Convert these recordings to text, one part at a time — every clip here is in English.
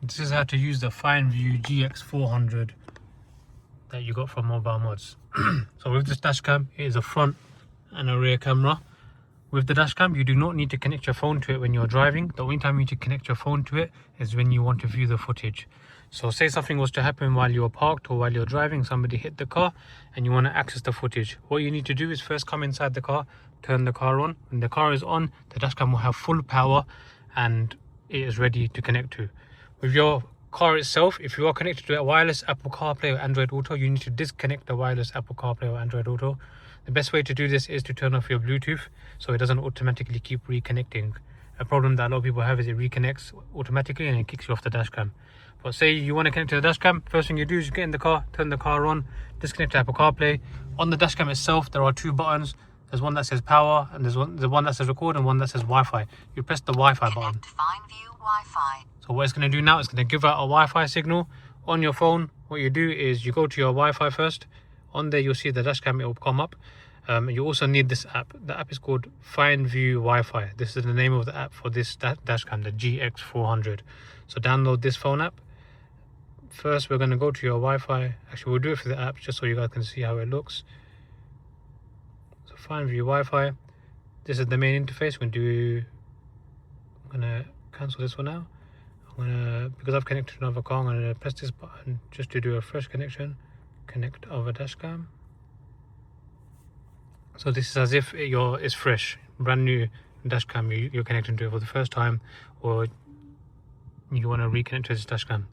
This is how to use the FineVu GX400 that you got from Mobile Mods. So with this dashcam, it is a front and a rear camera. With the dashcam, you do not need to connect your phone to it when you're driving. The only time you need to connect your phone to it is when you want to view the footage. So say something was to happen while you're parked or while you're driving, somebody hit the car and you want to access the footage. What you need to do is first come inside the car, turn the car on. When the car is on, the dashcam will have full power and it is ready to connect to. With your car itself, if you are connected to a wireless Apple CarPlay or Android Auto, you need to disconnect the wireless Apple CarPlay or Android Auto. The best way to do this is to turn off your Bluetooth so it doesn't automatically keep reconnecting. A problem that a lot of people have is it reconnects automatically and it kicks you off the dashcam. But say you want to connect to the dashcam, first thing you do is you get in the car, turn the car on, disconnect to Apple CarPlay. On the dashcam itself, there are two buttons. There's one that says power and there's one that says record and one that says Wi-Fi. You press the Wi-Fi button. FineVu Wi-Fi. So what it's going to do now is going to give out a Wi-Fi signal on your phone. What you do is you go to your Wi-Fi first. On there you'll see the dashcam, it will come up. You also need this app. The app is called FineVu Wi-Fi. This is the name of the app for this dashcam, the GX400. So download this phone app. First we're going to go to your Wi-Fi. Actually we'll do it for the app just so you guys can see how it looks. So FineVu Wi-Fi. This is the main interface. I'm going to cancel this one now. Because I've connected to another car, I'm going to press this button just to do a fresh connection. Connect over dashcam. So this is as if it's fresh, brand new dashcam you're connecting to it for the first time, or you want to reconnect to this dashcam.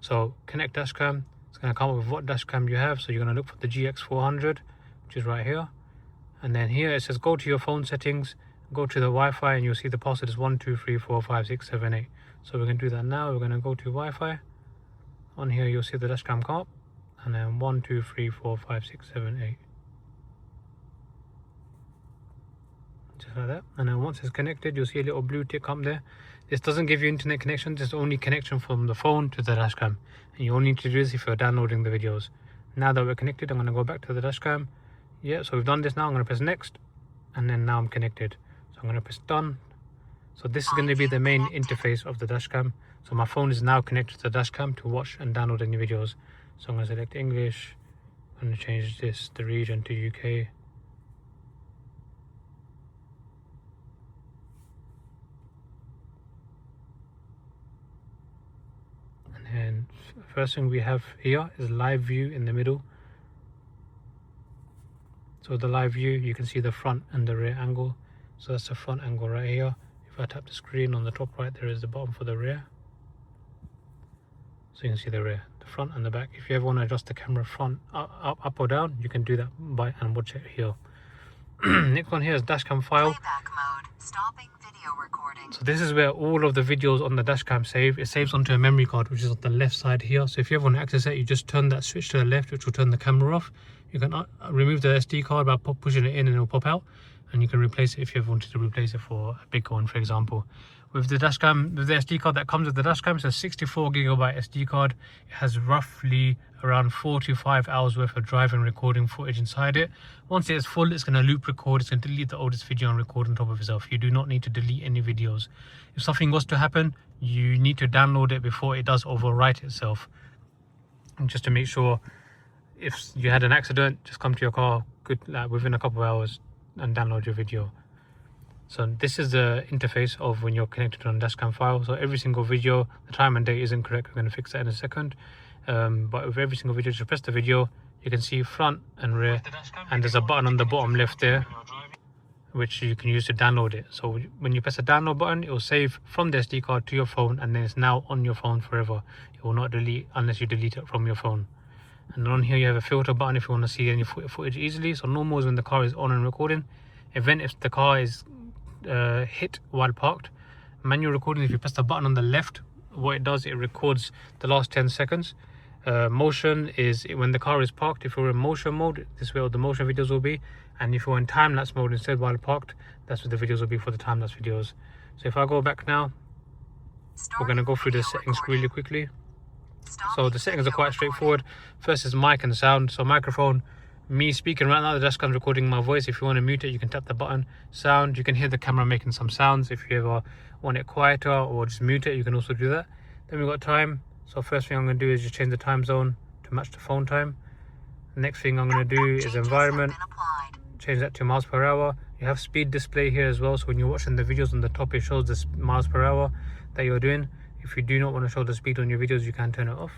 So connect dashcam. It's going to come up with what dashcam you have. So you're going to look for the GX400, which is right here. And then here it says go to your phone settings, go to the Wi-Fi, and you'll see the password is 12345678. So we're going to do that now. We're going to go to Wi-Fi. On here you'll see the dashcam come up, and then 12345678. Just like that. And then once it's connected, you'll see a little blue tick up there. This doesn't give you internet connection. This is only connection from the phone to the dashcam, and you only need to do this if you're downloading the videos. Now that we're connected, I'm going to go back to the dashcam. Yeah, so we've done this now. I'm going to press next, and then now I'm connected. So I'm going to press done. So this is going to be the main interface of the dashcam. So my phone is now connected to the dashcam to watch and download any videos. So I'm going to select English. I'm going to change the region to UK. And first thing we have here is live view in the middle. So the live view, you can see the front and the rear angle. So that's the front angle right here. If I tap the screen on the top right, there is the button for the rear. So you can see the rear, the front and the back. If you ever want to adjust the camera front up or down, you can do that and watch it here. Next one here is dashcam file. Playback mode. Stopping video recording. So this is where all of the videos on the dashcam save. It saves onto a memory card, which is on the left side here. So if you ever want to access it, you just turn that switch to the left, which will turn the camera off. You can remove the SD card by pushing it in and it will pop out. And you can replace it if you ever wanted to replace it for a big one, for example. With the dashcam, with the SD card that comes with the dashcam, it's a 64GB SD card. It has roughly around 4 to 5 hours worth of drive and recording footage inside it. Once it is full, it's going to loop record. It's going to delete the oldest video and record on top of itself. You do not need to delete any videos. If something was to happen, you need to download it before it does overwrite itself. And just to make sure, if you had an accident, just come to your car within a couple of hours and download your video. So this is the interface of when you're connected to a dashcam file. So every single video, the time and date isn't correct. We're going to fix that in a second. But with every single video, just press the video. You can see front and rear, and there's a button on the bottom left there, which you can use to download it. So when you press the download button, it will save from the SD card to your phone, and then it's now on your phone forever. It will not delete unless you delete it from your phone. And on here you have a filter button if you want to see any footage easily. So normal is when the car is on and recording. Event if the car is hit while parked. Manual recording, if you press the button on the left, what it does, it records the last 10 seconds. Motion is when the car is parked. If you're in motion mode, this is where all the motion videos will be. And if you're in time-lapse mode instead while parked, that's what the videos will be for the time-lapse videos. So if I go back now, we're going to go through the settings really quickly. So the settings are quite straightforward. First is mic and sound. So microphone, me speaking right now, the dashcam's recording my voice. If you want to mute it, you can tap the button. Sound, you can hear the camera making some sounds. If you ever want it quieter or just mute it, you can also do that. Then we've got time. So first thing I'm going to do is just change the time zone to match the phone time. The next thing I'm going to do is environment. Change that to miles per hour. You have speed display here as well, so when you're watching the videos on the top, it shows the miles per hour that you're doing. If you do not want to show the speed on your videos, you can turn it off.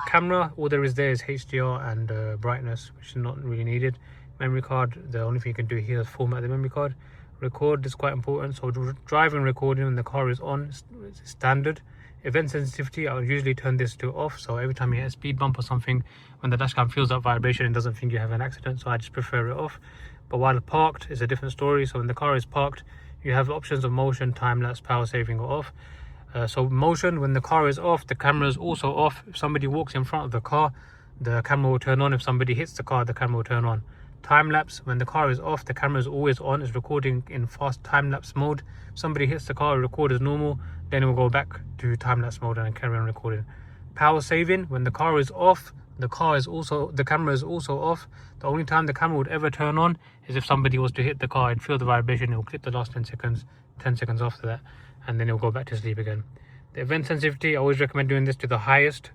Camera, all there is there is HDR and brightness, which is not really needed. Memory card, the only thing you can do here is format the memory card. Record is quite important, so driving recording when the car is on is standard. Event sensitivity, I would usually turn this to off, so every time you hit a speed bump or something, when the dashcam feels that vibration, it doesn't think you have an accident, so I just prefer it off. But while parked is a different story. So when the car is parked, you have options of motion, time-lapse, power saving, or off. So motion, when the car is off, the camera is also off. If somebody walks in front of the car, the camera will turn on. If somebody hits the car, the camera will turn on. Time-lapse, when the car is off, the camera is always on. It's recording in fast time-lapse mode. If somebody hits the car, record as normal, then it will go back to time-lapse mode and carry on recording. Power saving, when the car is off, the camera is also off. The only time the camera would ever turn on is if somebody was to hit the car and feel the vibration. It will clip the last 10 seconds after that, and then it will go back to sleep again. The event sensitivity, I always recommend doing this to the highest,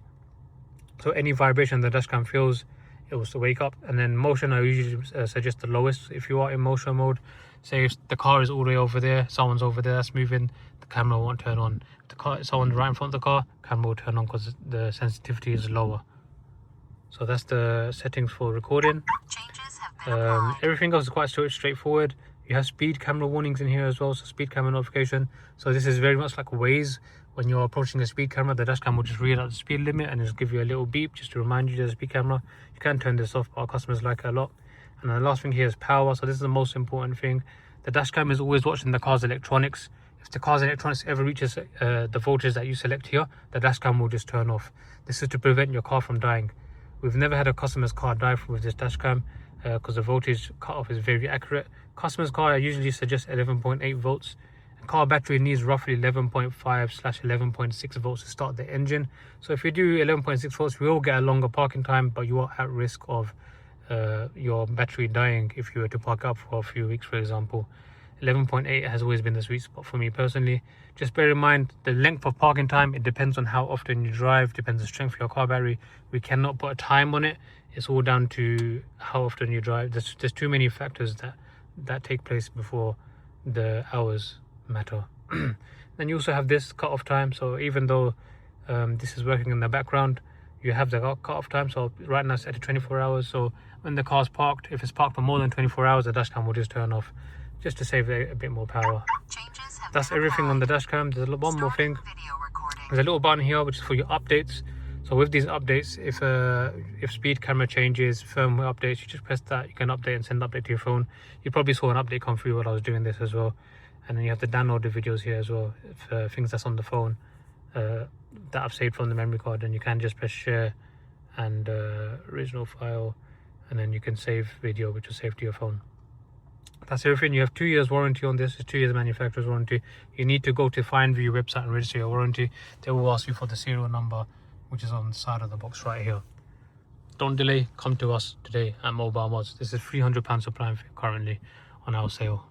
so any vibration the dashcam feels, it will wake up. And then motion, I usually suggest the lowest. If you are in motion mode, say if the car is all the way over there, someone's over there that's moving, the camera won't turn on. If someone's right in front of the car, camera will turn on because the sensitivity is lower. So that's the settings for recording. Everything else is quite straightforward. You have speed camera warnings in here as well, so speed camera notification. So this is very much like Waze. When you're approaching a speed camera, the dashcam will just read out the speed limit and just give you a little beep just to remind you there's a speed camera. You can turn this off, but our customers like it a lot. And then the last thing here is power. So this is the most important thing. The dashcam is always watching the car's electronics. If the car's electronics ever reaches the voltage that you select here, the dashcam will just turn off. This is to prevent your car from dying. We've never had a customer's car die with this dashcam because the voltage cutoff is very accurate. Customer's car, I usually suggest 11.8 volts. A car battery needs roughly 11.5/11.6 volts to start the engine. So if you do 11.6 volts, we will get a longer parking time, but you are at risk of your battery dying if you were to park up for a few weeks, for example. 11.8 has always been the sweet spot for me personally. Just bear in mind the length of parking time, it depends on how often you drive, depends on the strength of your car battery. We cannot put a time on it. It's all down to how often you drive. There's too many factors that take place before the hours matter. Then you also have this cut-off time. So even though this is working in the background, you have the cut-off time. So right now it's at 24 hours. So when the car's parked, if it's parked for more than 24 hours, the dashcam will just turn off, just to save a bit more power. That's everything on the dashcam. There's one more thing. There's a little button here which is for your updates. So with these updates, if speed camera changes, firmware updates, you just press that. You can update and send an update to your phone. You probably saw an update come through while I was doing this as well. And then you have to download the videos here as well. If things that's on the phone that I've saved from the memory card, then you can just press share and original file, and then you can save video which will save to your phone. That's everything. You have 2 years warranty on this. It's 2 years manufacturer's warranty. You need to go to FineVu website and register your warranty. They will ask you for the serial number, which is on the side of the box right here. Don't delay, come to us today at Mobile Mods. This is £300 supply currently on our sale.